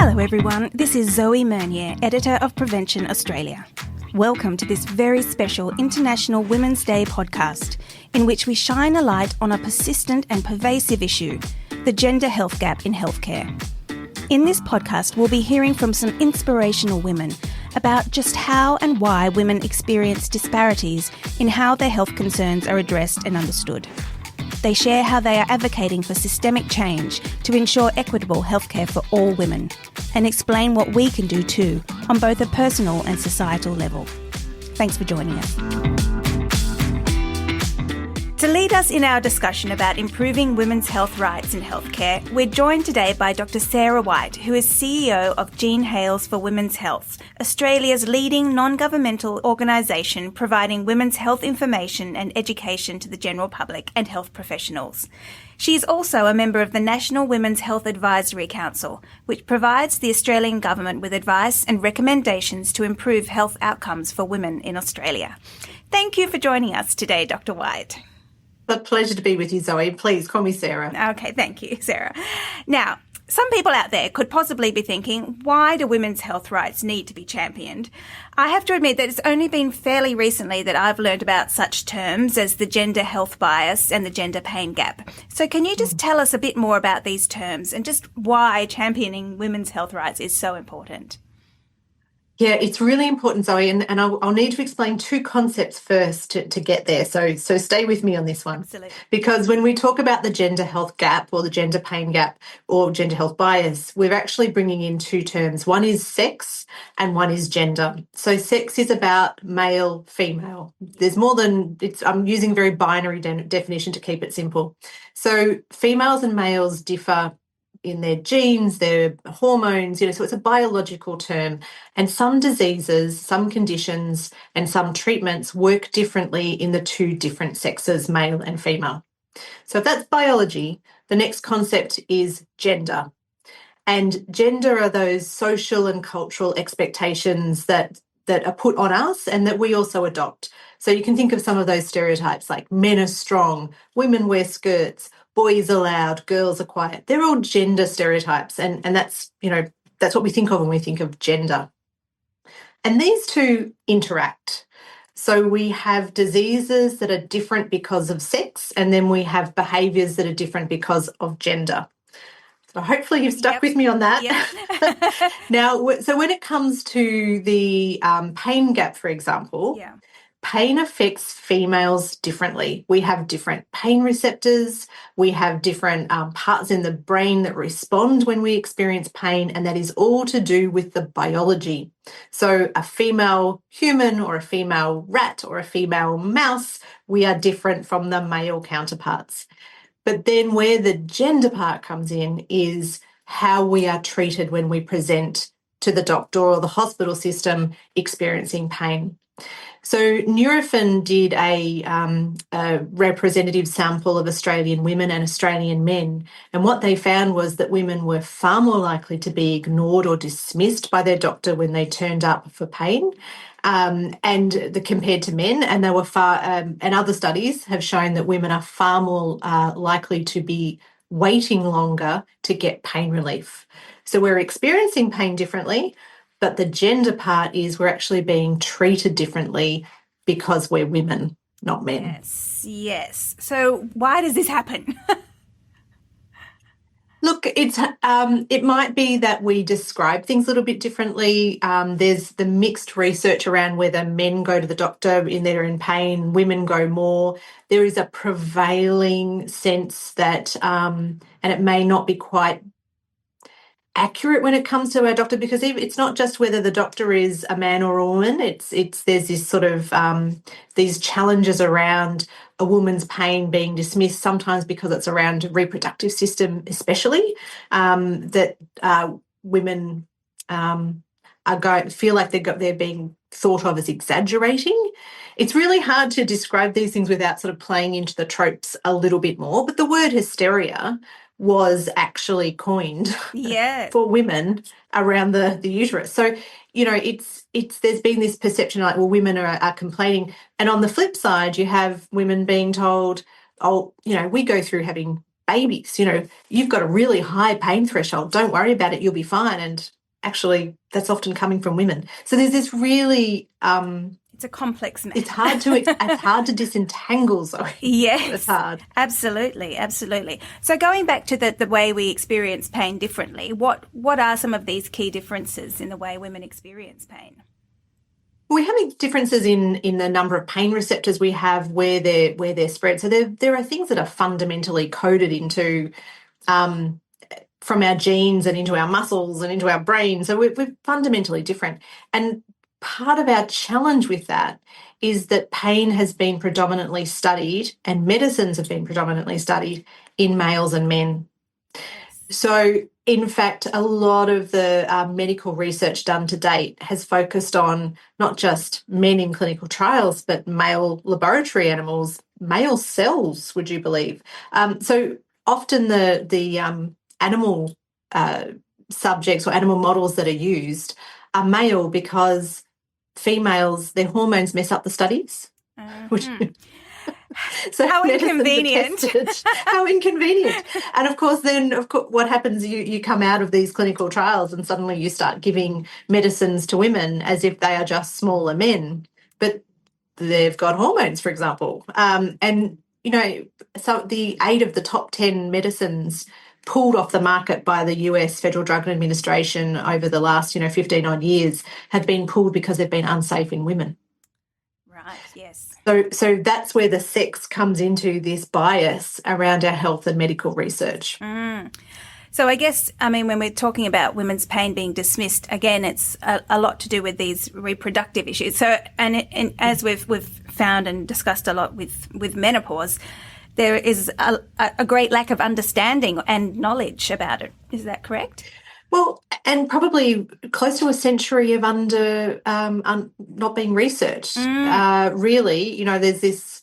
Hello everyone, this is Zoe Mernier, editor of Prevention Australia. Welcome to this very special International Women's Day podcast, in which we shine a light on a persistent and pervasive issue, the gender health gap in healthcare. In this podcast, we'll be hearing from some inspirational women about just how and why women experience disparities in how their health concerns are addressed and understood. They share how they are advocating for systemic change to ensure equitable healthcare for all women, and explain what we can do too on both a personal and societal level. Thanks for joining us. To lead us in our discussion about improving women's health rights in healthcare, we're joined today by Dr. Sarah White, who is CEO of Jean Hales for Women's Health, Australia's leading non-governmental organisation providing women's health information and education to the general public and health professionals. She is also a member of the National Women's Health Advisory Council, which provides the Australian Government with advice and recommendations to improve health outcomes for women in Australia. Thank you for joining us today, Dr. White. A pleasure to be with you, Zoe. Please call me Sarah. Okay, thank you, Sarah. Now, some people out there could possibly be thinking, why do women's health rights need to be championed? I have to admit that it's only been fairly recently that I've learned about such terms as the gender health bias and the gender pain gap. So can you just tell us a bit more about these terms and just why championing women's health rights is so important? Yeah, it's really important, Zoe, and I'll need to explain two concepts first to get there. So stay with me on this one. Absolutely. Because when we talk about the gender health gap or the gender pain gap or gender health bias, we're actually bringing in two terms. One is sex and one is gender. So sex is about male, female. There's more than, I'm using a very binary definition to keep it simple. So females and males differ in their genes, their hormones, so it's a biological term. And some diseases, some conditions, and some treatments work differently in the two different sexes, male and female. So if that's biology, the next concept is gender. And gender are those social and cultural expectations that are put on us and that we also adopt. So you can think of some of those stereotypes like men are strong, women wear skirts, boys are loud, girls are quiet. They're all gender stereotypes, and that's what we think of when we think of gender. And these two interact. So we have diseases that are different because of sex, and then we have behaviours that are different because of gender. So hopefully you've stuck with me on that. Yep. Now, so when it comes to the pain gap, for example, pain affects females differently. We have different pain receptors. We have different parts in the brain that respond when we experience pain, and that is all to do with the biology. So a female human or a female rat or a female mouse, we are different from the male counterparts. But then where the gender part comes in is how we are treated when we present to the doctor or the hospital system experiencing pain. So Nurofen did a representative sample of Australian women and Australian men, and what they found was that women were far more likely to be ignored or dismissed by their doctor when they turned up for pain, compared to men, and they were and other studies have shown that women are far more likely to be waiting longer to get pain relief. So we're experiencing pain differently, but the gender part is we're actually being treated differently because we're women, not men. Yes. So why does this happen? Look, it might be that we describe things a little bit differently. There's the mixed research around whether men go to the doctor in they're in pain, women go more. There is a prevailing sense that, and it may not be quite accurate when it comes to our doctor, because it's not just whether the doctor is a man or a woman. There's this sort of these challenges around a woman's pain being dismissed, sometimes because it's around the reproductive system, especially that women feel like they're being thought of as exaggerating. It's really hard to describe these things without sort of playing into the tropes a little bit more. But the word hysteria was actually coined for women around the uterus. So, there's been this perception like, well, women are complaining. And on the flip side, you have women being told, we go through having babies, you've got a really high pain threshold. Don't worry about it. You'll be fine. And actually that's often coming from women. So there's this really it's a complex matter. It's hard to disentangle, Zoe. Yes, it's hard. Absolutely. So going back to the way we experience pain differently, what are some of these key differences in the way women experience pain? We have differences in the number of pain receptors we have, where they're spread. So there are things that are fundamentally coded into from our genes and into our muscles and into our brain. So we're fundamentally different. And part of our challenge with that is that pain has been predominantly studied and medicines have been predominantly studied in males and men. So, in fact, a lot of the medical research done to date has focused on not just men in clinical trials, but male laboratory animals, male cells, would you believe? So often the animal subjects or animal models that are used are male because females, their hormones mess up the studies. Which, so how inconvenient. How inconvenient. And of course, what happens, you come out of these clinical trials and suddenly you start giving medicines to women as if they are just smaller men, but they've got hormones, for example. And, so the 8 of the top 10 medicines pulled off the market by the US Federal Drug Administration over the last, 15 odd years have been pulled because they've been unsafe in women. Right, yes. So that's where the sex comes into this bias around our health and medical research. So I guess, when we're talking about women's pain being dismissed, again, it's a lot to do with these reproductive issues. So, and as we've found and discussed a lot with menopause, there is a great lack of understanding and knowledge about it. Is that correct? Well, and probably close to a century of not being researched. Really, there's this,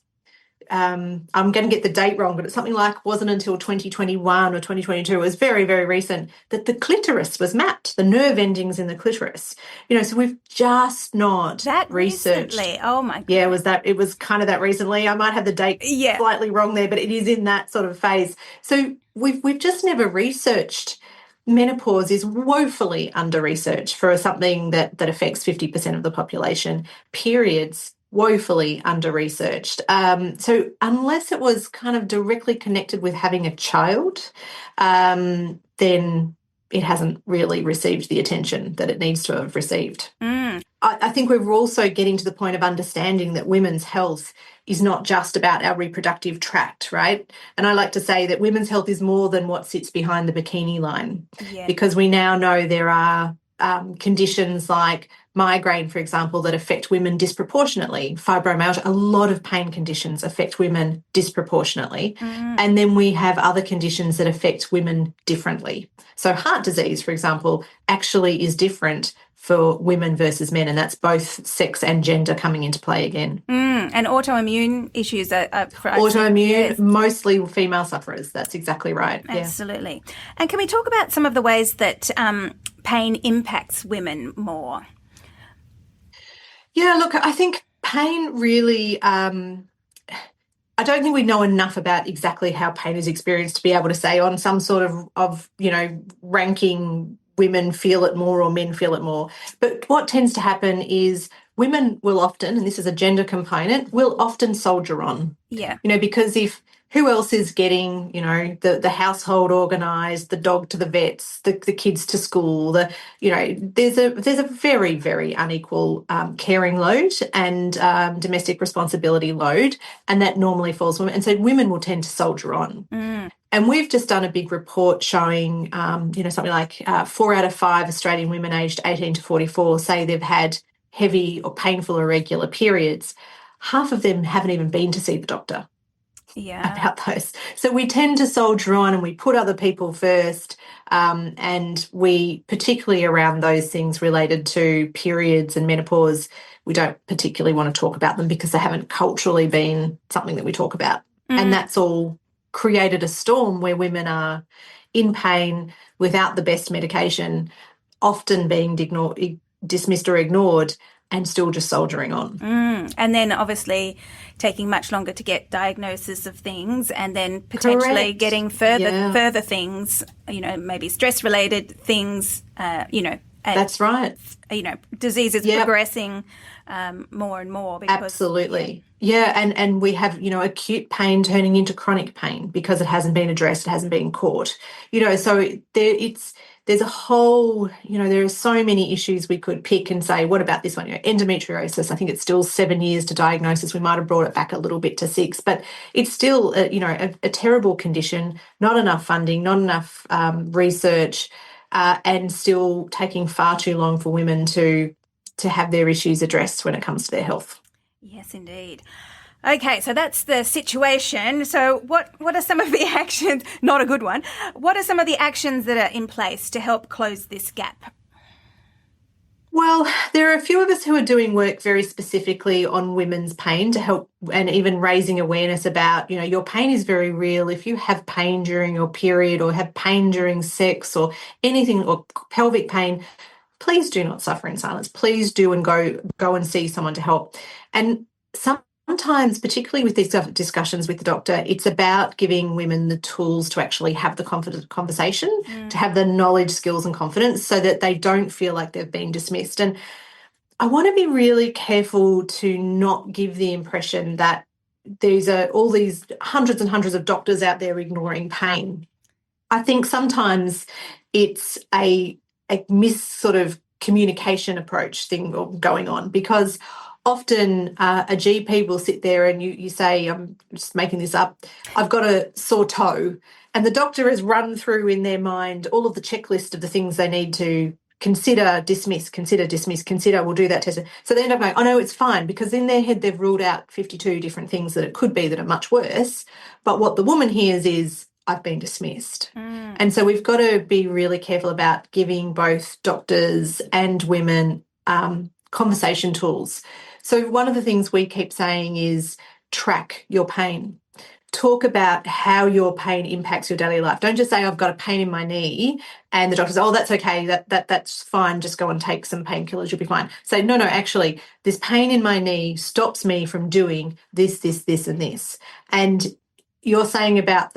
I'm going to get the date wrong, but it's something like wasn't until 2021 or 2022, it was very, very recent, that the clitoris was mapped, the nerve endings in the clitoris. So we've just not that researched. Recently. Oh my God. Yeah, it was kind of that recently. I might have the date slightly wrong there, but it is in that sort of phase. So we've just never researched. Menopause is woefully under-researched for something that affects 50% of the population. Periods, woefully under-researched. So unless it was kind of directly connected with having a child, then it hasn't really received the attention that it needs to have received. I think we're also getting to the point of understanding that women's health is not just about our reproductive tract, right? And I like to say that women's health is more than what sits behind the bikini line, because we now know there are conditions like migraine, for example, that affect women disproportionately. Fibromyalgia, a lot of pain conditions affect women disproportionately. And then we have other conditions that affect women differently. So heart disease, for example, actually is different for women versus men, and that's both sex and gender coming into play again. And autoimmune issues are for autoimmune, mostly female sufferers. That's exactly right. Absolutely. Yeah. And can we talk about some of the ways that pain impacts women more? Yeah, look, I think pain really, I don't think we know enough about exactly how pain is experienced to be able to say on some sort of ranking, women feel it more or men feel it more. But what tends to happen is women will often, and this is a gender component, will often soldier on. Yeah. Because who else is getting, the household organised, the dog to the vets, the kids to school, there's a very, very unequal caring load and domestic responsibility load, and that normally falls on women. And so women will tend to soldier on. And we've just done a big report showing, something like 4 out of 5 Australian women aged 18 to 44 say they've had heavy or painful irregular periods. Half of them haven't even been to see the doctor about those. So we tend to soldier on and we put other people first, and we, particularly around those things related to periods and menopause, we don't particularly want to talk about them because they haven't culturally been something that we talk about. And that's all created a storm where women are in pain without the best medication, often being dismissed or ignored, and still just soldiering on. And then obviously taking much longer to get diagnosis of things, and then potentially getting further things, maybe stress-related things, and That's right. disease is progressing more and more because absolutely. Yeah, and we have, acute pain turning into chronic pain because it hasn't been addressed, it hasn't been caught. So there's a whole, there are so many issues we could pick and say, what about this one? Endometriosis, I think it's still 7 years to diagnosis. We might have brought it back a little bit to 6, but it's still, a terrible condition, not enough funding, not enough research, and still taking far too long for women to have their issues addressed when it comes to their health. Yes, indeed. Okay, so that's the situation. So what are some of the actions, not a good one, what are some of the actions that are in place to help close this gap? Well, there are a few of us who are doing work very specifically on women's pain to help, and even raising awareness about, your pain is very real. If you have pain during your period or have pain during sex or anything, or pelvic pain, please do not suffer in silence. Please do and go and see someone to help. And sometimes, particularly with these discussions with the doctor, it's about giving women the tools to actually have the conversation, to have the knowledge, skills and confidence so that they don't feel like they've been dismissed. And I want to be really careful to not give the impression that there's all these hundreds and hundreds of doctors out there ignoring pain. I think sometimes it's a sort of communication approach thing going on, because often a GP will sit there and you say, I'm just making this up, I've got a sore toe, and the doctor has run through in their mind all of the checklist of the things they need to consider, dismiss, we'll do that test. So they end up going, oh no, it's fine, because in their head they've ruled out 52 different things that it could be that are much worse. But what the woman hears is, I've been dismissed. And so we've got to be really careful about giving both doctors and women conversation tools. So one of the things we keep saying is track your pain. Talk about how your pain impacts your daily life. Don't just say, I've got a pain in my knee, and the doctor says, oh, that's okay, that's fine, just go and take some painkillers, you'll be fine. Say, no, actually, this pain in my knee stops me from doing this, and this. And you're saying about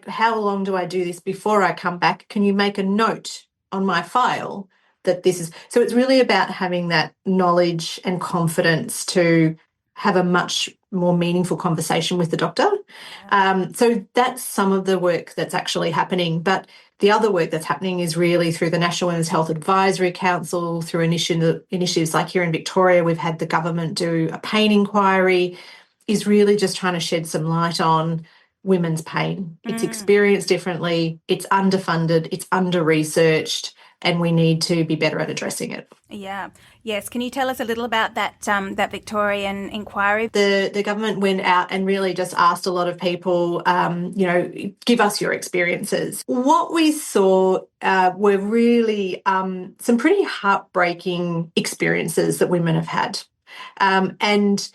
how long do I do this before I come back? Can you make a note on my file that this is? So it's really about having that knowledge and confidence to have a much more meaningful conversation with the doctor. So that's some of the work that's actually happening. But the other work that's happening is really through the National Women's Health Advisory Council, through initiatives like here in Victoria, we've had the government do a pain inquiry, is really just trying to shed some light on women's pain. It's experienced differently, it's underfunded, it's under-researched, and we need to be better at addressing it. Yeah. Yes. Can you tell us a little about that Victorian inquiry? The government went out and really just asked a lot of people, give us your experiences. What we saw were really some pretty heartbreaking experiences that women have had. And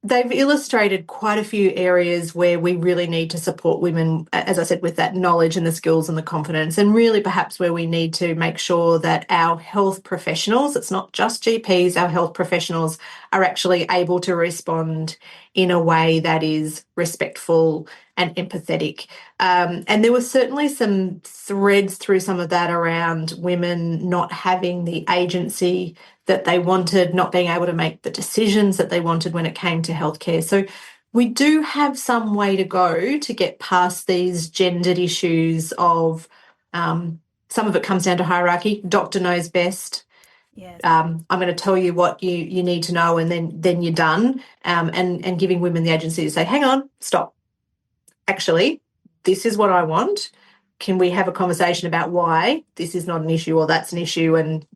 they've illustrated quite a few areas where we really need to support women, as I said, with that knowledge and the skills and the confidence, and really perhaps where we need to make sure that our health professionals, it's not just GPs, our health professionals are actually able to respond in a way that is respectful and empathetic. And there were certainly some threads through some of that around women not having the agency that they wanted, not being able to make the decisions that they wanted when it came to healthcare. So we do have some way to go to get past these gendered issues of some of it comes down to hierarchy. Doctor knows best. Yes. I'm going to tell you what you need to know, and then you're done. And giving women the agency to say, hang on, stop. Actually, this is what I want. Can we have a conversation about why this is not an issue or that's an issue, and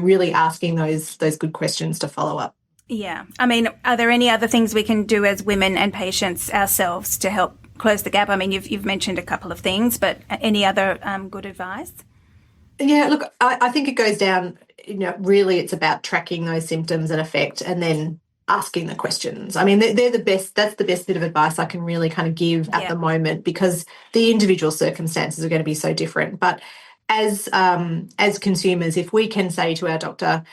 really asking those good questions to follow up. Yeah. I mean, are there any other things we can do as women and patients ourselves to help close the gap? I mean, you've mentioned a couple of things, but any other good advice? Yeah, look, I think it goes down, really it's about tracking those symptoms and effect, and then asking the questions. I mean, they're the best. That's the best bit of advice I can really kind of give at the moment, because the individual circumstances are going to be so different. But as consumers, if we can say to our doctor,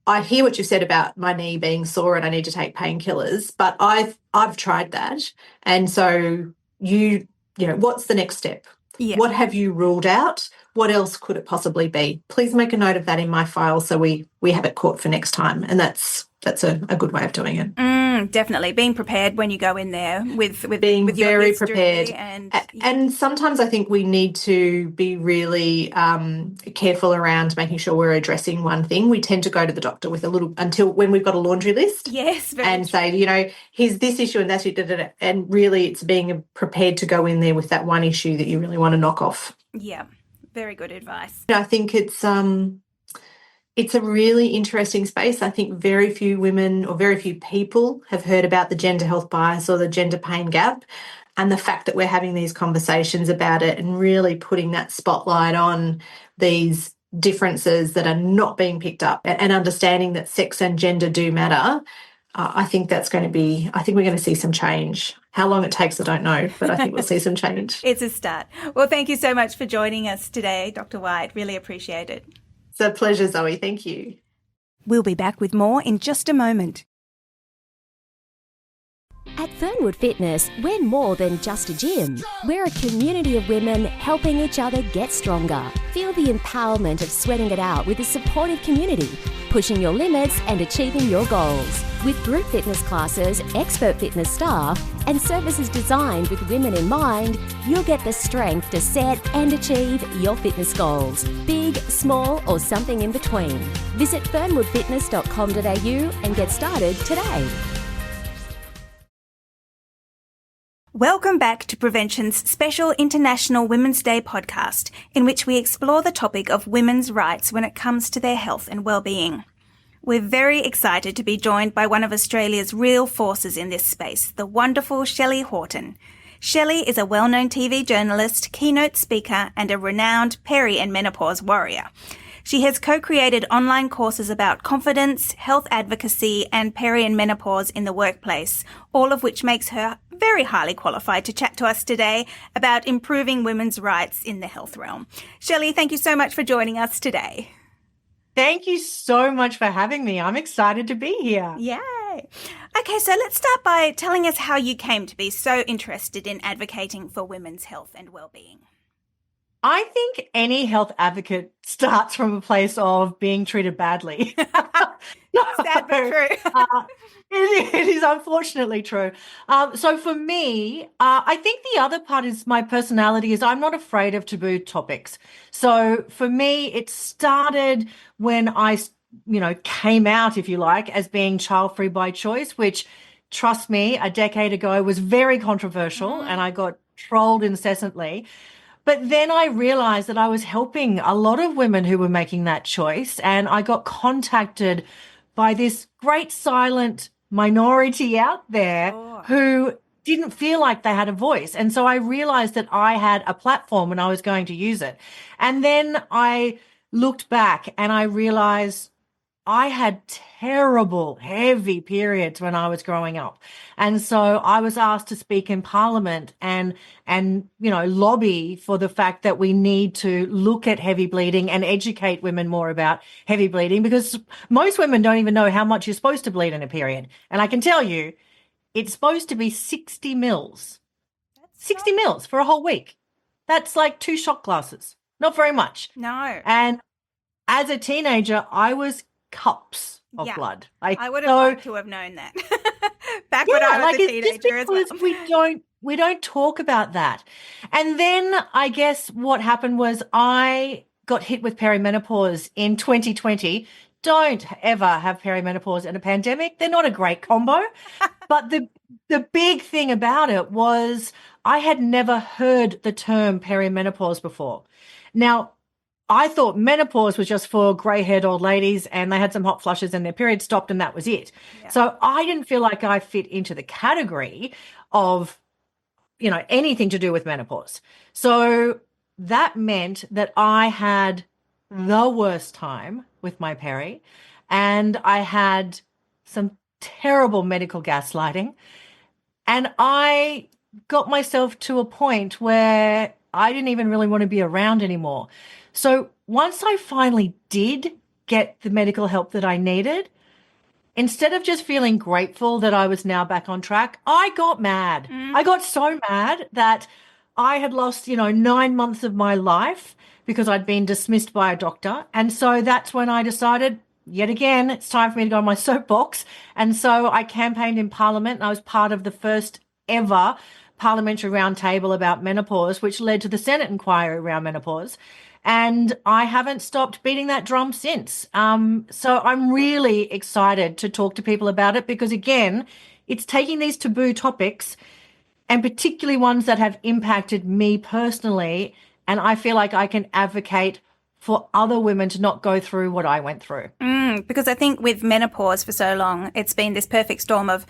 I hear what you said about my knee being sore and I need to take painkillers, but I've tried that, and so what's the next step? Yeah. What have you ruled out? what else could it possibly be? Please make a note of that in my file so we have it caught for next time. And that's a good way of doing it. Definitely being prepared when you go in there with being with your very history prepared. And sometimes I think we need to be really careful around making sure we're addressing one thing. We tend to go to the doctor with a little until when we've got a laundry list. Yes, and say, you know, here's this issue and that issue, and really it's being prepared to go in there with that one issue that you really want to knock off. Yeah, very good advice. I think it's a really interesting space. I think very few women or very few people have heard about the gender health bias or the gender pain gap, and the fact that we're having these conversations about it and really putting that spotlight on these differences that are not being picked up and understanding that sex and gender do matter. I think we're going to see some change. How long it takes, I don't know, but I think we'll see some change. It's a start. Well, thank you so much for joining us today, Dr. White. Really appreciate it. It's a pleasure, Zoe. Thank you. We'll be back with more in just a moment. At Fernwood Fitness, we're more than just a gym. We're a community of women helping each other get stronger. Feel the empowerment of sweating it out with a supportive community, pushing your limits and achieving your goals. With group fitness classes, expert fitness staff, and services designed with women in mind, you'll get the strength to set and achieve your fitness goals. Big, small, or something in between. Visit fernwoodfitness.com.au and get started today. Welcome back to Prevention's special International Women's Day podcast, in which we explore the topic of women's rights when it comes to their health and well-being. We're very excited to be joined by one of Australia's real forces in this space, the wonderful Shelley Horton. Shelley is a well-known TV journalist, keynote speaker, and a renowned peri and menopause warrior. She has co-created online courses about confidence, health advocacy, and peri and menopause in the workplace, all of which makes her very highly qualified to chat to us today about improving women's rights in the health realm. Shelley, thank you so much for joining us today. Thank you so much for having me. I'm excited to be here. Yay. Okay, so let's start by telling us how you came to be so interested in advocating for women's health and well-being. I think any health advocate starts from a place of being treated badly. Sad but true. It is unfortunately true. So for me, I think the other part is my personality is I'm not afraid of taboo topics. So for me, it started when I, came out, if you like, as being child-free by choice, which, trust me, a decade ago was very controversial and I got trolled incessantly. But then I realized that I was helping a lot of women who were making that choice, and I got contacted by this great silent minority out there who didn't feel like they had a voice. And so I realized that I had a platform and I was going to use it. And then I looked back and I realized I had terrible, heavy periods when I was growing up. And so I was asked to speak in Parliament and lobby for the fact that we need to look at heavy bleeding and educate women more about heavy bleeding, because most women don't even know how much you're supposed to bleed in a period. And I can tell you, it's supposed to be 60 mils. 60 mils for a whole week. That's like 2 shot glasses. Not very much. No. And as a teenager, I was cups of blood. I would have liked to have known that back when I was a teenager as well. We don't talk about that. And then I guess what happened was I got hit with perimenopause in 2020. Don't ever have perimenopause in a pandemic. They're not a great combo. But the big thing about it was I had never heard the term perimenopause before. Now, I thought menopause was just for grey-haired old ladies and they had some hot flushes and their period stopped and that was it. Yeah. So I didn't feel like I fit into the category of, anything to do with menopause. So that meant that I had the worst time with my peri, and I had some terrible medical gaslighting, and I got myself to a point where I didn't even really want to be around anymore. So once I finally did get the medical help that I needed, instead of just feeling grateful that I was now back on track, I got mad. I got so mad that I had lost, 9 months of my life because I'd been dismissed by a doctor. And so that's when I decided, yet again, it's time for me to go on my soapbox. And so I campaigned in Parliament, and I was part of the first ever parliamentary roundtable about menopause, which led to the Senate inquiry around menopause. And I haven't stopped beating that drum since. So I'm really excited to talk to people about it because, again, it's taking these taboo topics and particularly ones that have impacted me personally. And I feel like I can advocate for other women to not go through what I went through. Because I think with menopause for so long, it's been this perfect storm of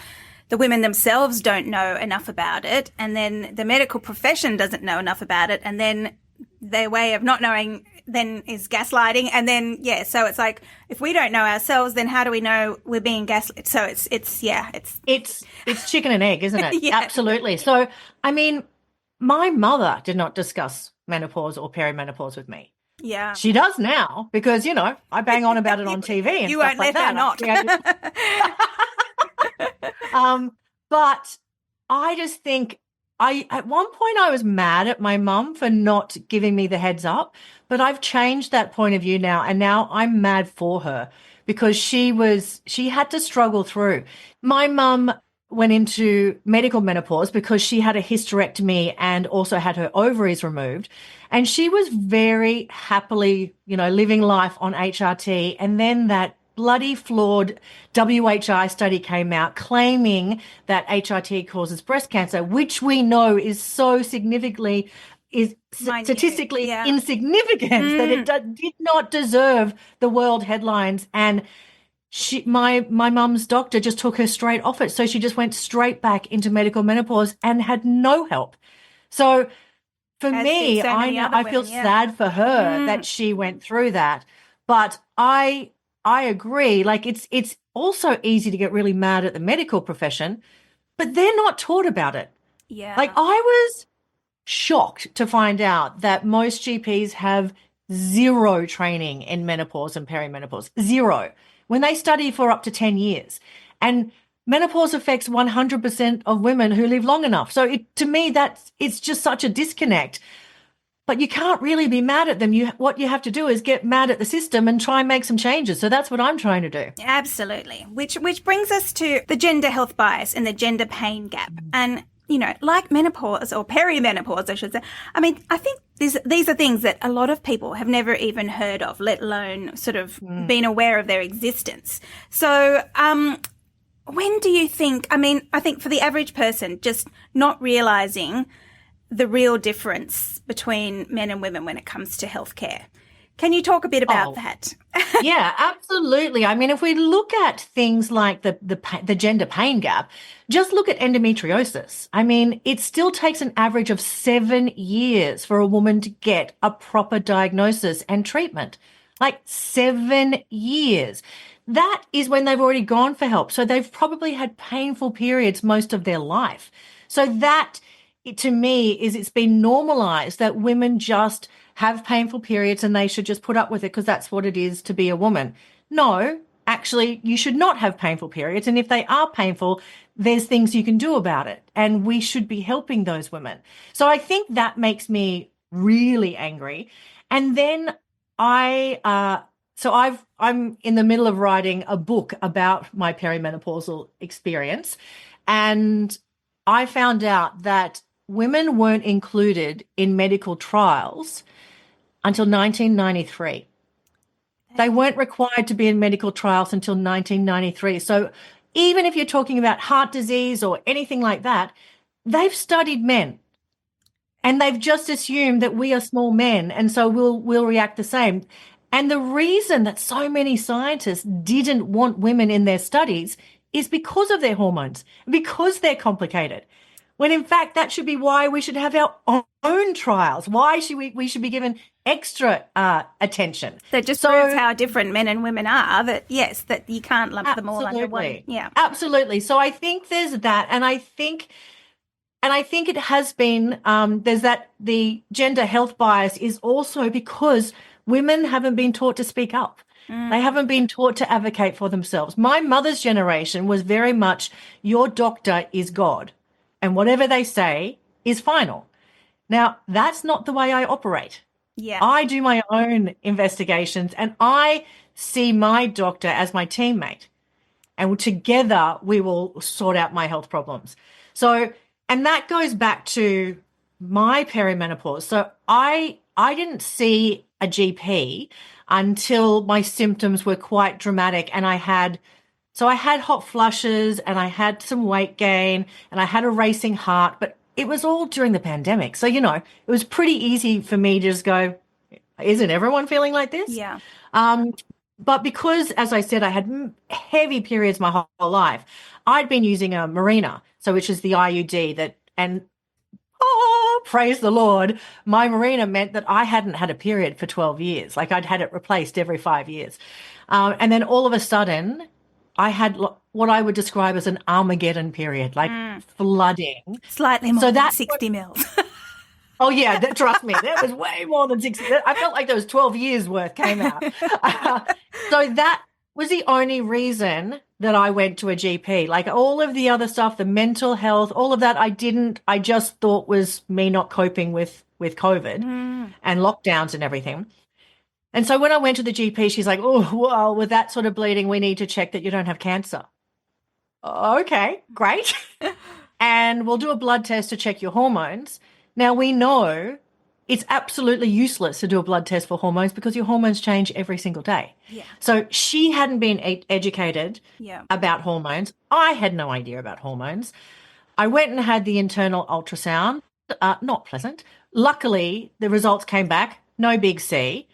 the women themselves don't know enough about it, and then the medical profession doesn't know enough about it, and then their way of not knowing then is gaslighting. And then, so it's like, if we don't know ourselves, then how do we know we're being gaslit? So it's chicken and egg, isn't it? Yeah. Absolutely. So, I mean, my mother did not discuss menopause or perimenopause with me. Yeah. She does now because, I bang on about it on TV and you stuff won't like let that. her not. But I just think at one point I was mad at my mum for not giving me the heads up, but I've changed that point of view now. And now I'm mad for her because she had to struggle through. My mum went into medical menopause because she had a hysterectomy and also had her ovaries removed. And she was very happily, living life on HRT. And then that bloody flawed WHI study came out claiming that HRT causes breast cancer, which we know is so statistically insignificant that it did not deserve the world headlines. And my mum's doctor just took her straight off it. So she just went straight back into medical menopause and had no help. So for me, I feel sad for her that she went through that. But I agree. Like it's also easy to get really mad at the medical profession, but they're not taught about it. Yeah. Like I was shocked to find out that most GPs have zero training in menopause and perimenopause. Zero. When they study for up to 10 years. And menopause affects 100% of women who live long enough. So to me, it's just such a disconnect. But you can't really be mad at them. What you have to do is get mad at the system and try and make some changes. So that's what I'm trying to do. Absolutely. Which brings us to the gender health bias and the gender pain gap. And, like menopause or perimenopause, I should say. I mean, I think these are things that a lot of people have never even heard of, let alone sort of been aware of their existence. So, when do you think, I think for the average person, just not realizing the real difference between men and women when it comes to healthcare. Can you talk a bit about that? Yeah, absolutely. I mean, if we look at things like the gender pain gap, just look at endometriosis. I mean, it still takes an average of 7 years for a woman to get a proper diagnosis and treatment. Like 7 years. That is when they've already gone for help. So they've probably had painful periods most of their life. So that, to me, it's been normalized that women just have painful periods and they should just put up with it because that's what it is to be a woman. No, actually, you should not have painful periods. And if they are painful, there's things you can do about it. And we should be helping those women. So I think that makes me really angry. And then I'm in the middle of writing a book about my perimenopausal experience. And I found out that women weren't included in medical trials until 1993. They weren't required to be in medical trials until 1993. So even if you're talking about heart disease or anything like that, they've studied men. And they've just assumed that we are small men, and so we'll react the same. And the reason that so many scientists didn't want women in their studies is because of their hormones, because they're complicated. When in fact, that should be why we should have our own trials. Why should we should be given extra attention. That just proves how different men and women are, that you can't lump them all under one. Yeah. Absolutely. So I think there's that. And I think it has been, there's that the gender health bias is also because women haven't been taught to speak up. They haven't been taught to advocate for themselves. My mother's generation was very much, your doctor is God, and whatever they say is final. Now, that's not the way I operate. Yeah. I do my own investigations and I see my doctor as my teammate. And together we will sort out my health problems. So, and that goes back to my perimenopause. So I didn't see a GP until my symptoms were quite dramatic and I had hot flushes and I had some weight gain and I had a racing heart, but it was all during the pandemic. So, it was pretty easy for me to just go, isn't everyone feeling like this? Yeah. But because, as I said, I had heavy periods my whole life, I'd been using a Mirena, which is the IUD praise the Lord, my Mirena meant that I hadn't had a period for 12 years. Like I'd had it replaced every 5 years. And then all of a sudden, I had what I would describe as an Armageddon period, like flooding. Slightly more than 60 mils. Oh, yeah, trust me, that was way more than 60. I felt like those 12 years worth came out. So that was the only reason that I went to a GP. Like all of the other stuff, the mental health, all of that, I just thought was me not coping with COVID and lockdowns and everything. And so when I went to the GP, she's like, oh, well, with that sort of bleeding, we need to check that you don't have cancer. Okay, great. And we'll do a blood test to check your hormones. Now, we know it's absolutely useless to do a blood test for hormones because your hormones change every single day. Yeah. So she hadn't been educated about hormones. I had no idea about hormones. I went and had the internal ultrasound. Not pleasant. Luckily, the results came back, no big C.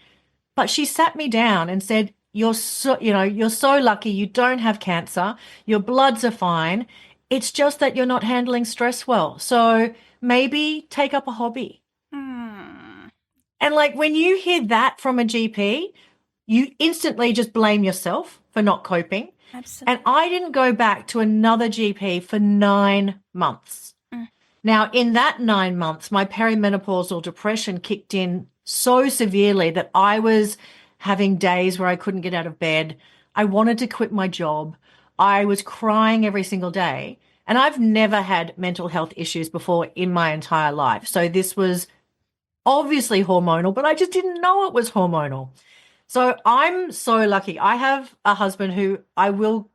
But she sat me down and said, you're so lucky you don't have cancer. Your bloods are fine. It's just that you're not handling stress well. So maybe take up a hobby. And like when you hear that from a GP, you instantly just blame yourself for not coping. Absolutely. And I didn't go back to another GP for 9 months. Now, in that 9 months, my perimenopausal depression kicked in so severely that I was having days where I couldn't get out of bed. I wanted to quit my job. I was crying every single day. And I've never had mental health issues before in my entire life. So this was obviously hormonal, but I just didn't know it was hormonal. So I'm so lucky. I have a husband who I will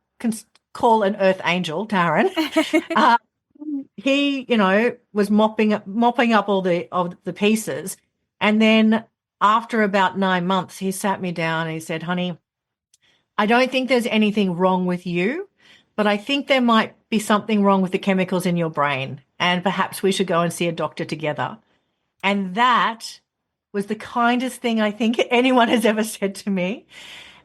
call an earth angel, Darren. He, was mopping up all the pieces. And then after about 9 months, he sat me down and he said, honey, I don't think there's anything wrong with you, but I think there might be something wrong with the chemicals in your brain, and perhaps we should go and see a doctor together. And that was the kindest thing I think anyone has ever said to me.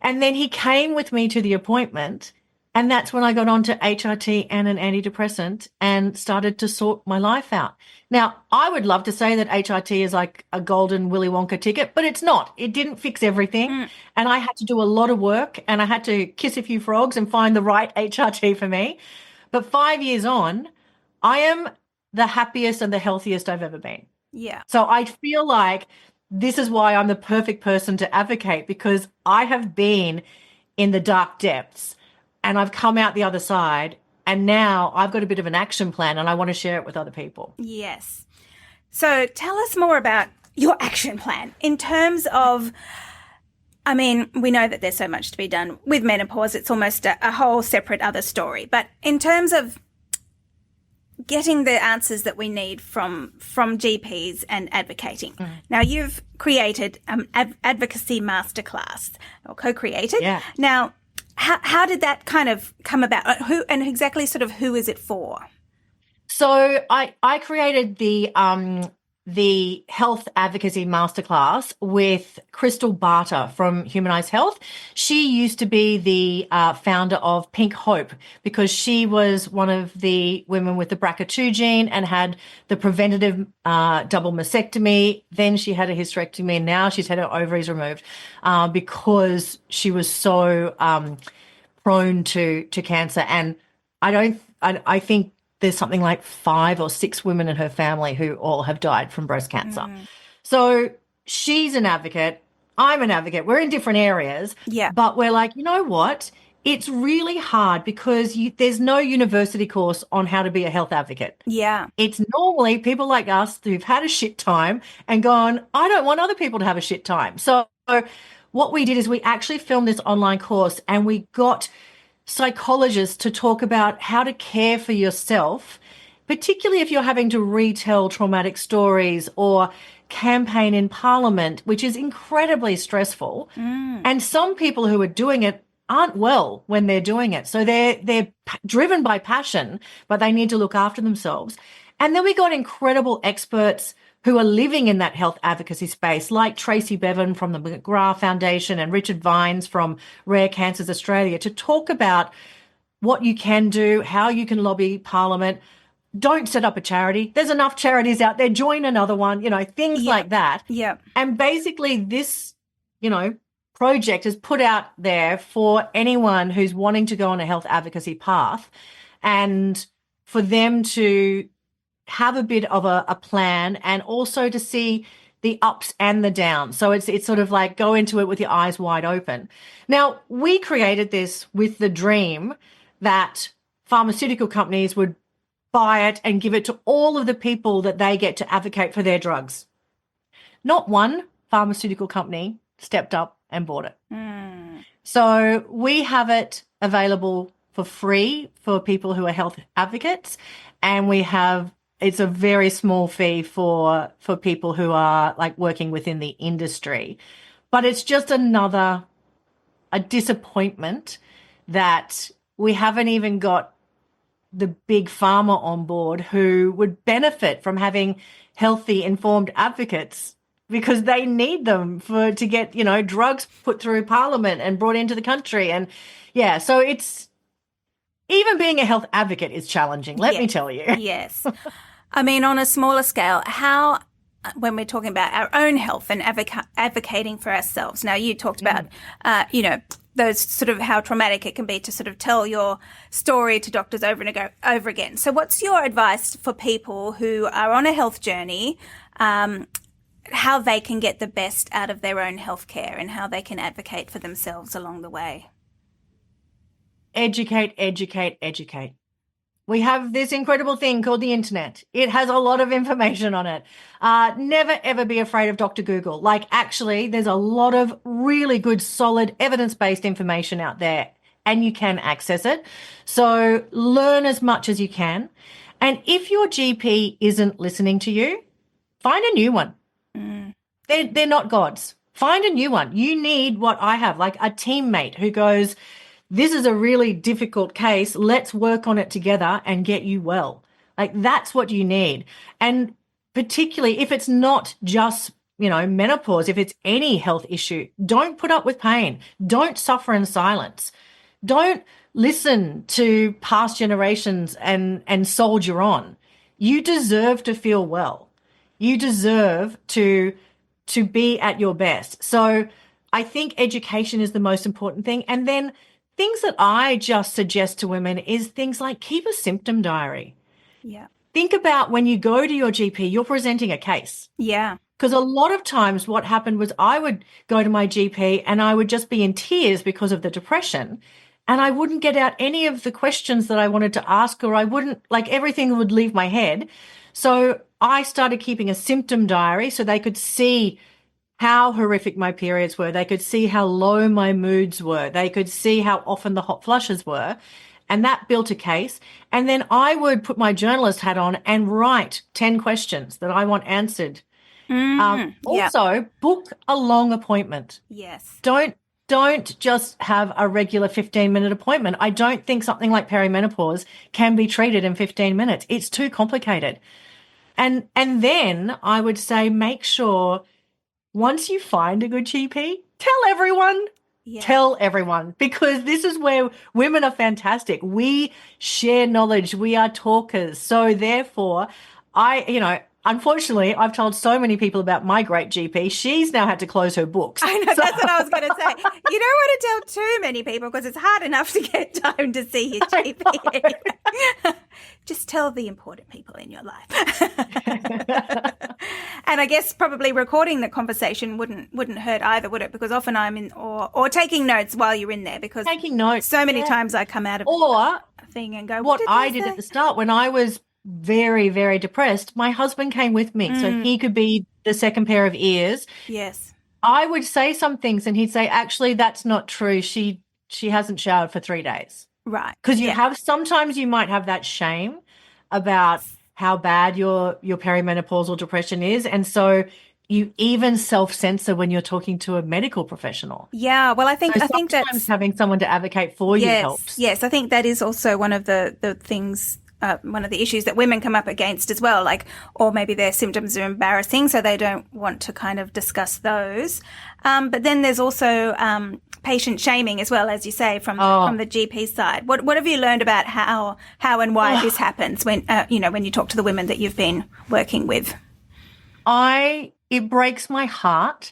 And then he came with me to the appointment, and that's when I got onto HRT and an antidepressant and started to sort my life out. Now, I would love to say that HRT is like a golden Willy Wonka ticket, but it's not. It didn't fix everything. And I had to do a lot of work and I had to kiss a few frogs and find the right HRT for me. But 5 years on, I am the happiest and the healthiest I've ever been. Yeah. So I feel like this is why I'm the perfect person to advocate, because I have been in the dark depths and I've come out the other side, and now I've got a bit of an action plan and I want to share it with other people. Yes. So tell us more about your action plan in terms of, I mean, we know that there's so much to be done with menopause. It's almost a whole separate other story. But in terms of getting the answers that we need from GPs and advocating. Now, you've created advocacy masterclass, or co-created. Yeah. Now, how did that kind of come about? Who is it for? So I created the Health Advocacy Masterclass with Crystal Barter from Humanized Health. She used to be the founder of Pink Hope, because she was one of the women with the BRCA2 gene and had the preventative double mastectomy. Then she had a hysterectomy, and now she's had her ovaries removed because she was so prone to cancer. And I think there's something like 5 or 6 women in her family who all have died from breast cancer. So she's an advocate. I'm an advocate. We're in different areas. Yeah. But we're like, you know what? it's really hard because there's no university course on how to be a health advocate. Yeah. It's normally people like us who've had a shit time and gone, I don't want other people to have a shit time. So what we did is we actually filmed this online course and we got psychologists to talk about how to care for yourself, particularly if you're having to retell traumatic stories or campaign in Parliament, which is incredibly stressful. And some people who are doing it aren't well when they're doing it. So they're driven by passion, but they need to look after themselves. And then we got incredible experts who are living in that health advocacy space, like Tracy Bevan from the McGrath Foundation and Richard Vines from Rare Cancers Australia, to talk about what you can do, how you can lobby Parliament. Don't set up a charity. There's enough charities out there. Join another one, things like that. Yeah. And basically this, project is put out there for anyone who's wanting to go on a health advocacy path and for them to have a bit of a plan and also to see the ups and the downs. So it's sort of like go into it with your eyes wide open. Now, we created this with the dream that pharmaceutical companies would buy it and give it to all of the people that they get to advocate for their drugs. Not one pharmaceutical company stepped up and bought it. So we have it available for free for people who are health advocates, and it's a very small fee for people who are like working within the industry. But it's just a disappointment that we haven't even got the big pharma on board who would benefit from having healthy, informed advocates, because they need them to get, drugs put through Parliament and brought into the country. And so it's even being a health advocate is challenging, let me tell you. Yes. I mean, on a smaller scale, how, when we're talking about our own health and advocating for ourselves, now you talked about, those sort of how traumatic it can be to sort of tell your story to doctors over and over again. So what's your advice for people who are on a health journey, how they can get the best out of their own healthcare and how they can advocate for themselves along the way? Educate, educate, educate. We have this incredible thing called the internet. It has a lot of information on it. Never, ever be afraid of Dr. Google. Like, actually, there's a lot of really good, solid, evidence-based information out there, and you can access it. So learn as much as you can. And if your GP isn't listening to you, find a new one. They're not gods. Find a new one. You need what I have, like a teammate who goes, this is a really difficult case. Let's work on it together and get you well. Like, that's what you need. And particularly if it's not just, menopause, if it's any health issue, don't put up with pain. Don't suffer in silence. Don't listen to past generations and soldier on. You deserve to feel well. You deserve to be at your best. So I think education is the most important thing. And then things that I just suggest to women is things like keep a symptom diary. Yeah. Think about when you go to your GP, you're presenting a case. Yeah. Because a lot of times what happened was I would go to my GP and I would just be in tears because of the depression. And I wouldn't get out any of the questions that I wanted to ask, or I wouldn't, like, everything would leave my head. So I started keeping a symptom diary so they could see how horrific my periods were. They could see how low my moods were. They could see how often the hot flushes were. And that built a case. And then I would put my journalist hat on and write 10 questions that I want answered. Also, book a long appointment. Yes. Don't just have a regular 15-minute appointment. I don't think something like perimenopause can be treated in 15 minutes. It's too complicated. And then I would say make sure once you find a good GP, tell everyone. Yeah. Tell everyone, because this is where women are fantastic. We share knowledge. We are talkers. So therefore, I unfortunately, I've told so many people about my great GP. She's now had to close her books. I know, that's what I was going to say. You don't want to tell too many people because it's hard enough to get time to see your GP. Just tell the important people in your life. And I guess probably recording the conversation wouldn't hurt either, would it? Because often I'm in or taking notes while you're in there, because Taking notes. so many times I come out of Or a thing and go, what did I they did say? at the start when I was very, very depressed, my husband came with me so he could be the second pair of ears. Yes. I would say some things and he'd say, actually, that's not true. She hasn't showered for 3 days. Right. Because sometimes you might have that shame about how bad your perimenopausal depression is. And so you even self-censor when you're talking to a medical professional. Yeah. Well, I think So that's sometimes having someone to advocate for you helps. Yes, I think that is also one of the things, one of the issues that women come up against as well, like, or maybe their symptoms are embarrassing, so they don't want to kind of discuss those. But then there's also patient shaming as well, as you say, from the GP side. What have you learned about how and why this happens when when you talk to the women that you've been working with? It breaks my heart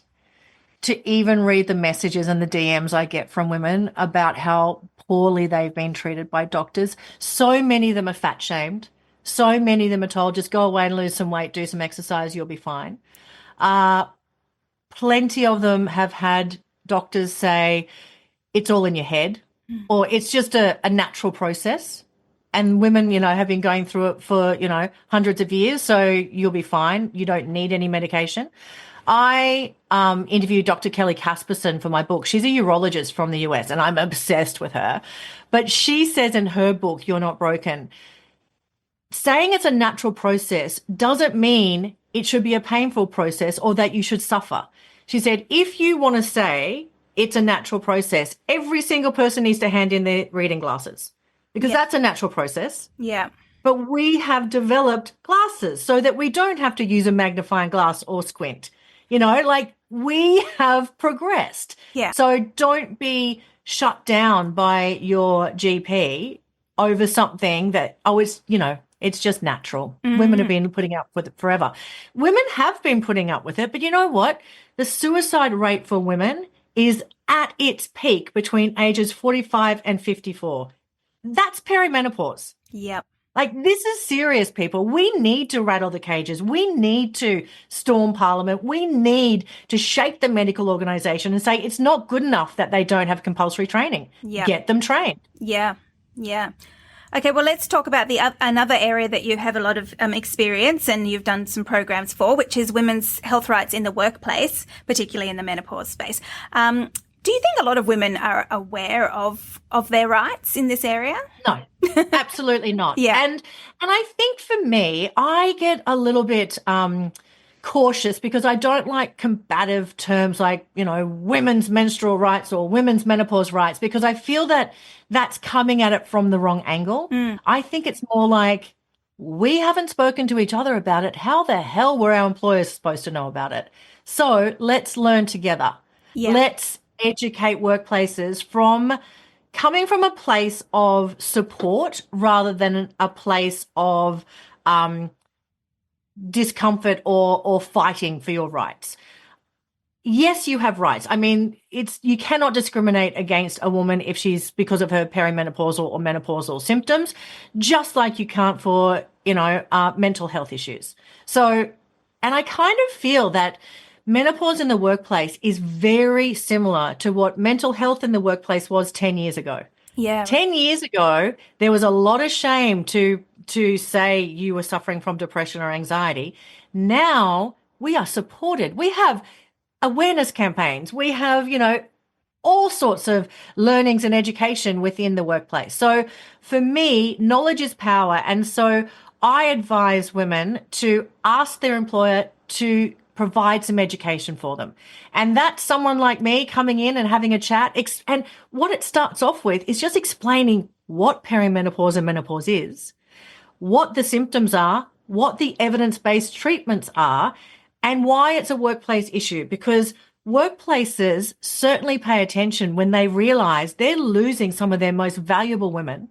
to even read the messages and the DMs I get from women about how poorly they've been treated by doctors. So many of them are fat shamed. So many of them are told, just go away and lose some weight, do some exercise, you'll be fine. Plenty of them have had doctors say, it's all in your head, or it's just a natural process. And women, have been going through it for, hundreds of years, so you'll be fine. You don't need any medication. I interviewed Dr. Kelly Casperson for my book. She's a urologist from the US, and I'm obsessed with her. But she says in her book, You're Not Broken, saying it's a natural process doesn't mean it should be a painful process or that you should suffer. She said, if you want to say it's a natural process, every single person needs to hand in their reading glasses, because that's a natural process. Yeah. But we have developed glasses so that we don't have to use a magnifying glass or squint. We have progressed. Yeah. So don't be shut down by your GP over something that, it's just natural. Women have been putting up with it forever. Women have been putting up with it, but you know what? The suicide rate for women is at its peak between ages 45 and 54. That's perimenopause. Yep. This is serious, people. We need to rattle the cages. We need to storm Parliament. We need to shake the medical organisation and say it's not good enough that they don't have compulsory training. Yeah. Get them trained. Yeah. Yeah. Okay, well, let's talk about another area that you have a lot of experience and you've done some programs for, which is women's health rights in the workplace, particularly in the menopause space. Do you think a lot of women are aware of their rights in this area? No, absolutely not. Yeah. And I think for me, I get a little bit cautious because I don't like combative terms like, women's menstrual rights or women's menopause rights, because I feel that that's coming at it from the wrong angle. I think it's more like, we haven't spoken to each other about it. How the hell were our employers supposed to know about it? So let's learn together. Yeah. Let's educate workplaces coming from a place of support rather than a place of discomfort or fighting for your rights. Yes, you have rights. I mean, you cannot discriminate against a woman if she's because of her perimenopausal or menopausal symptoms, just like you can't for, mental health issues. So, and I kind of feel that menopause in the workplace is very similar to what mental health in the workplace was 10 years ago. Yeah. 10 years ago, there was a lot of shame to say you were suffering from depression or anxiety. Now we are supported. We have awareness campaigns. We have, all sorts of learnings and education within the workplace. So for me, knowledge is power. And so I advise women to ask their employer to provide some education for them. And that's someone like me coming in and having a chat. And what it starts off with is just explaining what perimenopause and menopause is, what the symptoms are, what the evidence-based treatments are, and why it's a workplace issue. Because workplaces certainly pay attention when they realize they're losing some of their most valuable women.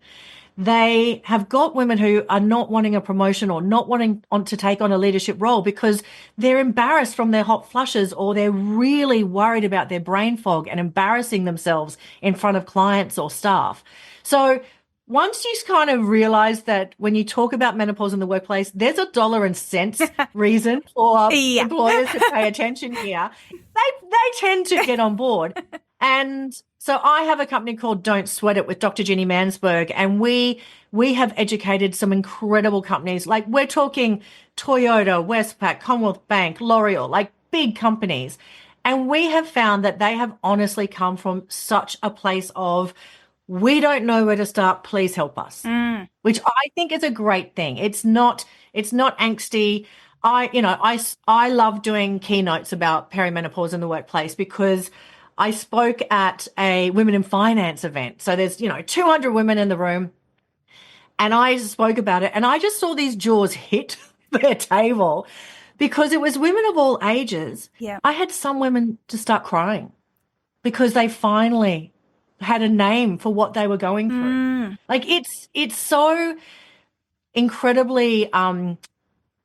they have got women who are not wanting a promotion or not wanting to take on a leadership role because they're embarrassed from their hot flushes, or they're really worried about their brain fog and embarrassing themselves in front of clients or staff. So once you kind of realize that when you talk about menopause in the workplace, there's a dollar and cents reason for employers to pay attention here, they tend to get on board. And so I have a company called Don't Sweat It with Dr. Ginny Mansberg, and we have educated some incredible companies. Like, we're talking Toyota, Westpac, Commonwealth Bank, L'Oreal, like big companies. And we have found that they have honestly come from such a place of, we don't know where to start, please help us, which I think is a great thing. It's not angsty. I love doing keynotes about perimenopause in the workplace because I spoke at a Women in Finance event. So there's, 200 women in the room, and I spoke about it, and I just saw these jaws hit their table because it was women of all ages. Yeah. I had some women to start crying because they finally had a name for what they were going through. Like, it's so incredibly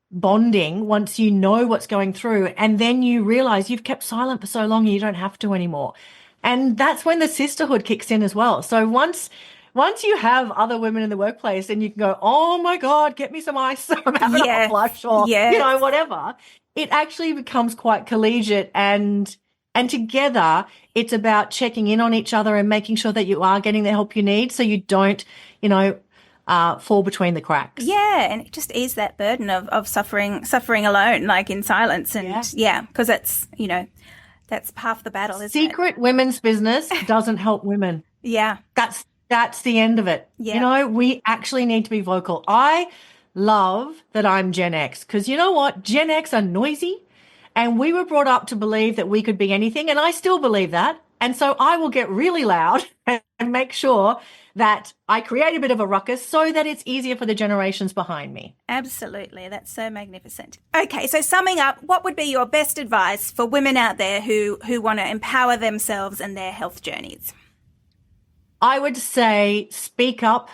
bonding once you know what's going through, and then you realize you've kept silent for so long and you don't have to anymore. And that's when the sisterhood kicks in as well. So once you have other women in the workplace and you can go, oh my God, get me some ice, I'm having a flush, or whatever, it actually becomes quite collegiate, and together it's about checking in on each other and making sure that you are getting the help you need, so you don't, fall between the cracks. Yeah, and just ease that burden of suffering alone, like in silence. And because that's, that's half the battle, isn't it? Secret women's business doesn't help women. Yeah. That's the end of it. Yeah. We actually need to be vocal. I love that I'm Gen X, because you know what? Gen X are noisy, and we were brought up to believe that we could be anything, and I still believe that. And so I will get really loud and make sure that I create a bit of a ruckus so that it's easier for the generations behind me. Absolutely. That's so magnificent. Okay, so summing up, what would be your best advice for women out there who want to empower themselves and their health journeys? I would say speak up,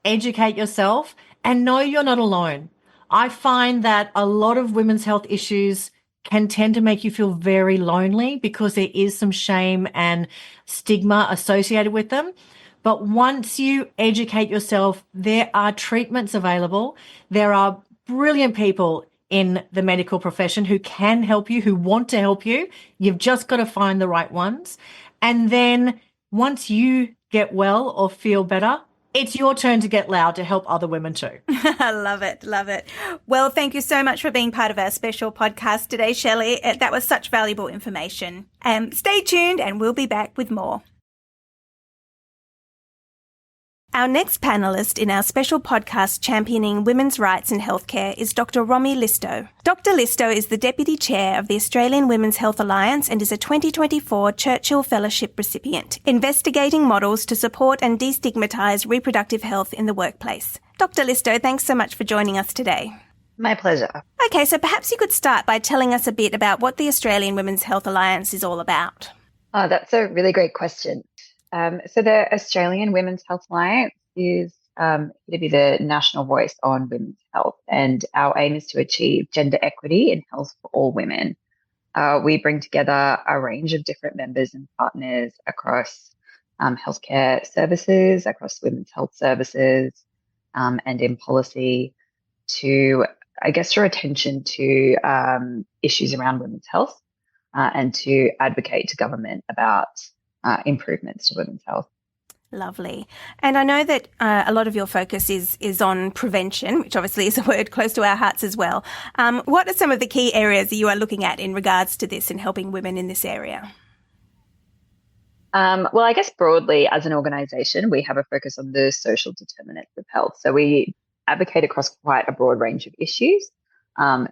educate yourself, and know you're not alone. I find that a lot of women's health issues can tend to make you feel very lonely because there is some shame and stigma associated with them. But once you educate yourself, there are treatments available. There are brilliant people in the medical profession who can help you, who want to help you. You've just got to find the right ones. And then once you get well or feel better, it's your turn to get loud to help other women too. I love it. Love it. Well, thank you so much for being part of our special podcast today, Shelley. That was such valuable information. Stay tuned and we'll be back with more. Our next panellist in our special podcast championing women's rights in healthcare is Dr. Romy Listow. Dr. Listow is the Deputy Chair of the Australian Women's Health Alliance and is a 2024 Churchill Fellowship recipient, investigating models to support and destigmatise reproductive health in the workplace. Dr. Listow, thanks so much for joining us today. My pleasure. Okay, so perhaps you could start by telling us a bit about what the Australian Women's Health Alliance is all about. Oh, that's a really great question. So the Australian Women's Health Alliance is to be the national voice on women's health, and our aim is to achieve gender equity in health for all women. We bring together a range of different members and partners across healthcare services, across women's health services, and in policy to, I guess, draw attention to issues around women's health and to advocate to government about improvements to women's health. Lovely. And I know that a lot of your focus is on prevention, which obviously is a word close to our hearts as well. What are some of the key areas that you are looking at in regards to this and helping women in this area? Well, I guess broadly as an organisation, we have a focus on the social determinants of health. So we advocate across quite a broad range of issues,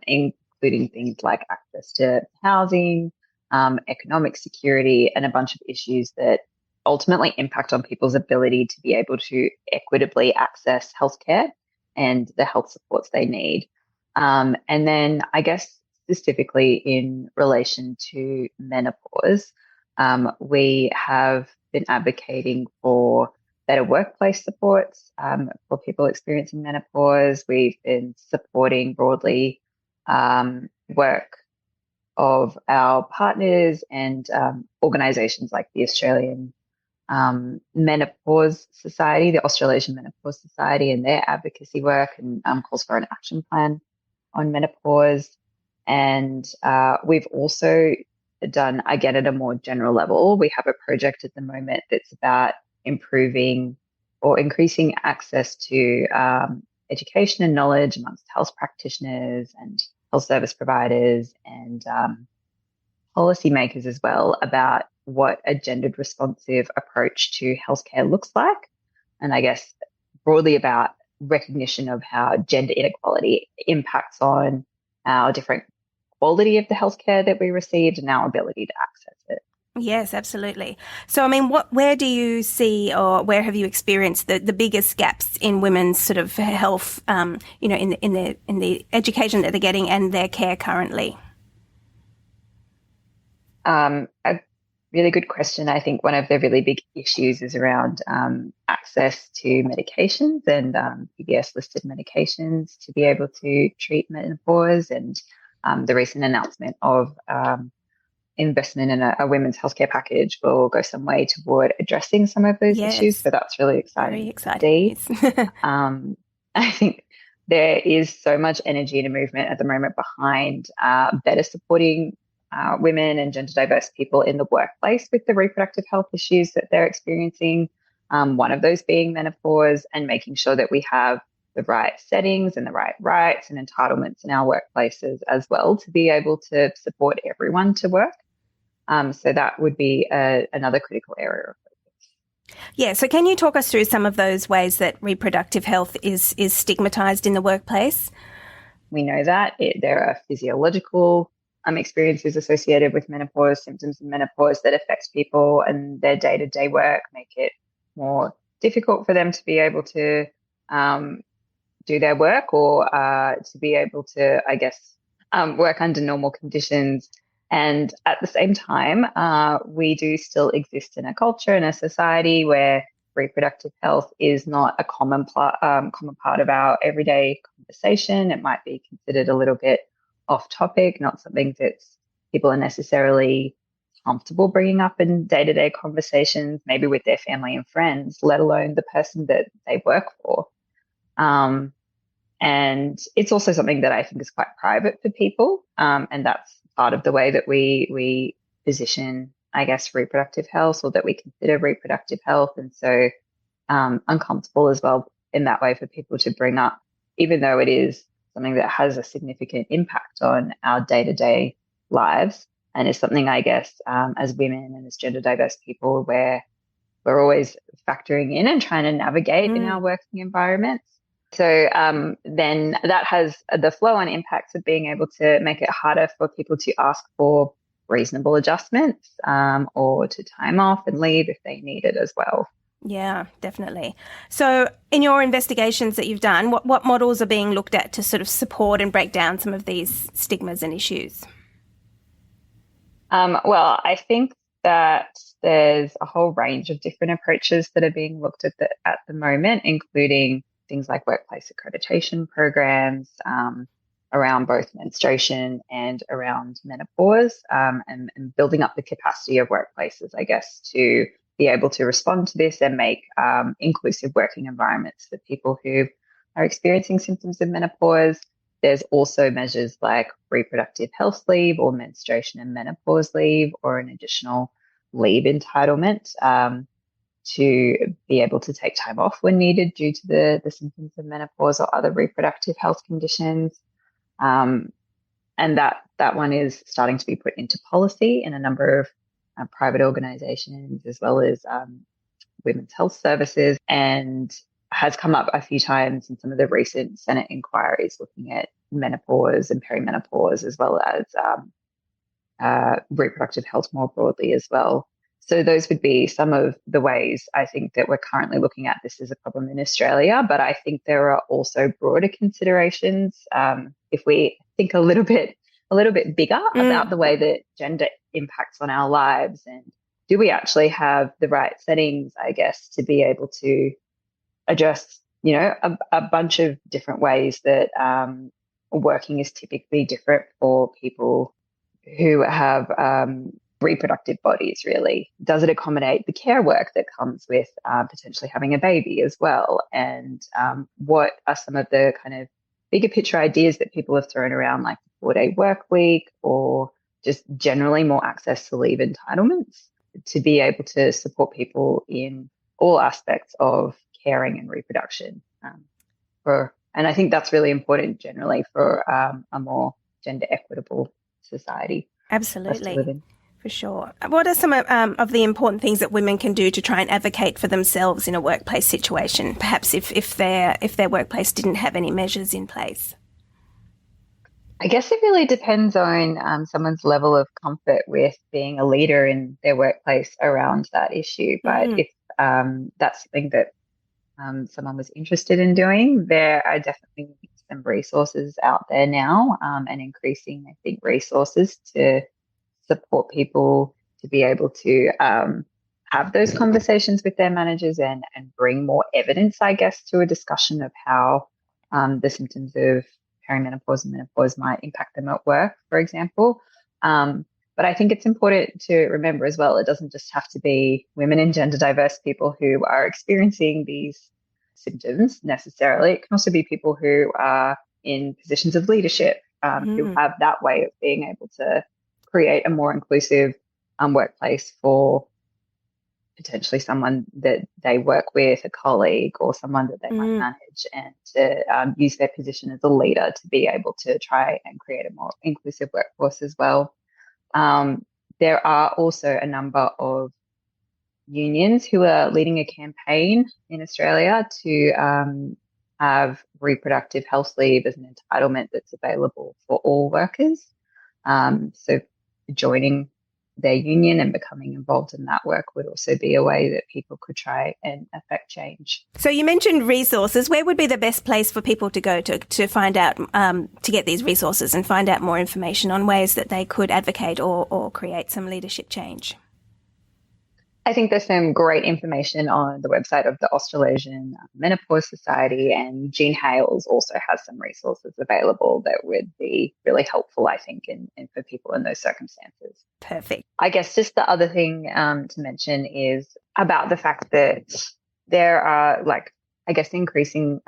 including things like access to housing, economic security, and a bunch of issues that ultimately impact on people's ability to be able to equitably access healthcare and the health supports they need. And then I guess specifically in relation to menopause, we have been advocating for better workplace supports for people experiencing menopause. We've been supporting broadly work of our partners and organisations like the Australian Menopause Society, the Australasian Menopause Society, and their advocacy work and calls for an action plan on menopause. And we've also done, again, at a more general level, we have a project at the moment that's about improving or increasing access to education and knowledge amongst health practitioners and health service providers and policymakers as well about what a gendered responsive approach to healthcare looks like. And I guess broadly about recognition of how gender inequality impacts on our different quality of the healthcare that we received and our ability to access it. Yes, absolutely. So, I mean, where do you see, or where have you experienced the biggest gaps in women's sort of health, in the education that they're getting and their care currently? A really good question. I think one of the really big issues is around access to medications and PBS listed medications to be able to treat menopause, and the recent announcement of investment in a women's healthcare package will go some way toward addressing some of those issues. So that's really exciting. Very exciting. I think there is so much energy and a movement at the moment behind better supporting women and gender diverse people in the workplace with the reproductive health issues that they're experiencing. One of those being menopause, and making sure that we have the right settings and the right rights and entitlements in our workplaces as well to be able to support everyone to work. So that would be another critical area of focus. Yeah, so can you talk us through some of those ways that reproductive health is stigmatised in the workplace? We know that there are physiological experiences associated with menopause, symptoms of menopause that affect people and their day-to-day work, make it more difficult for them to be able to do their work or to be able to, I guess, work under normal conditions. And at the same time, we do still exist in a culture and a society where reproductive health is not a common part of our everyday conversation. It might be considered a little bit off topic, not something that people are necessarily comfortable bringing up in day-to-day conversations, maybe with their family and friends, let alone the person that they work for. And it's also something that I think is quite private for people. And that's part of the way that we position, I guess, reproductive health, or that we consider reproductive health. And so uncomfortable as well in that way for people to bring up, even though it is something that has a significant impact on our day-to-day lives. And is something, I guess, as women and as gender diverse people, where we're always factoring in and trying to navigate in our working environments. So then that has the flow-on impacts of being able to make it harder for people to ask for reasonable adjustments or to time off and leave if they need it as well. Yeah, definitely. So in your investigations that you've done, what models are being looked at to sort of support and break down some of these stigmas and issues? Well, I think that there's a whole range of different approaches that are being looked at the moment, including things like workplace accreditation programs around both menstruation and around menopause, and building up the capacity of workplaces, I guess, to be able to respond to this and make inclusive working environments for people who are experiencing symptoms of menopause. There's also measures like reproductive health leave or menstruation and menopause leave, or an additional leave entitlement to be able to take time off when needed due to the symptoms of menopause or other reproductive health conditions. And that one is starting to be put into policy in a number of private organisations, as well as women's health services, and has come up a few times in some of the recent Senate inquiries looking at menopause and perimenopause, as well as reproductive health more broadly as well. So those would be some of the ways I think that we're currently looking at this as a problem in Australia. But I think there are also broader considerations if we think a little bit bigger about the way that gender impacts on our lives and do we actually have the right settings, I guess, to be able to address, a bunch of different ways that working is typically different for people who have reproductive bodies, really. Does it accommodate the care work that comes with potentially having a baby as well? And what are some of the kind of bigger picture ideas that people have thrown around, like the 4-day work week, or just generally more access to leave entitlements, to be able to support people in all aspects of caring and reproduction. And I think that's really important generally for a more gender equitable society. Absolutely. For sure. What are some of the important things that women can do to try and advocate for themselves in a workplace situation, perhaps if their workplace didn't have any measures in place? I guess it really depends on someone's level of comfort with being a leader in their workplace around that issue. But if that's something that someone was interested in doing, there are definitely some resources out there now, and increasing, I think, resources to support people to be able to have those conversations with their managers and bring more evidence, I guess, to a discussion of how the symptoms of perimenopause and menopause might impact them at work, for example. But I think it's important to remember as well, it doesn't just have to be women and gender diverse people who are experiencing these symptoms necessarily. It can also be people who are in positions of leadership, who have that way of being able to create a more inclusive workplace for potentially someone that they work with, a colleague, or someone that they might manage, and to use their position as a leader to be able to try and create a more inclusive workforce as well. There are also a number of unions who are leading a campaign in Australia to have reproductive health leave as an entitlement that's available for all workers. So joining their union and becoming involved in that work would also be a way that people could try and affect change. So you mentioned resources. Where would be the best place for people to go to find out, to get these resources and find out more information on ways that they could advocate or create some leadership change? I think there's some great information on the website of the Australasian Menopause Society, and Jean Hales also has some resources available that would be really helpful, I think, in for people in those circumstances. Perfect. I guess just the other thing to mention is about the fact that there are, increasing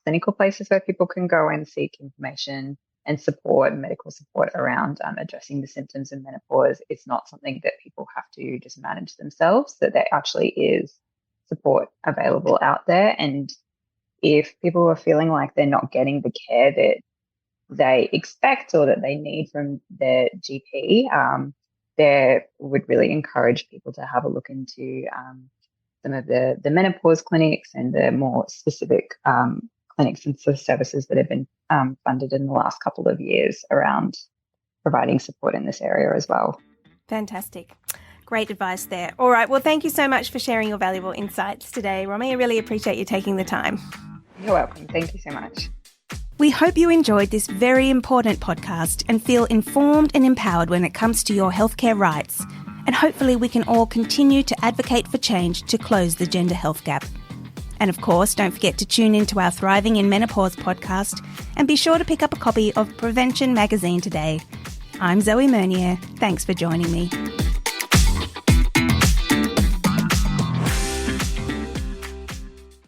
clinical places where people can go and seek information and support, medical support around addressing the symptoms of menopause. It's not something that people have to just manage themselves, that there actually is support available out there. And if people are feeling like they're not getting the care that they expect or that they need from their GP, there would really encourage people to have a look into some of the menopause clinics and the more specific clinics and services that have been funded in the last couple of years around providing support in this area as well. Fantastic. Great advice there. All right. Well, thank you so much for sharing your valuable insights today, Romy. I really appreciate you taking the time. You're welcome. Thank you so much. We hope you enjoyed this very important podcast and feel informed and empowered when it comes to your healthcare rights. And hopefully we can all continue to advocate for change to close the gender health gap. And of course, don't forget to tune into our Thriving in Menopause podcast and be sure to pick up a copy of Prevention magazine today. I'm Zoe Mernier. Thanks for joining me.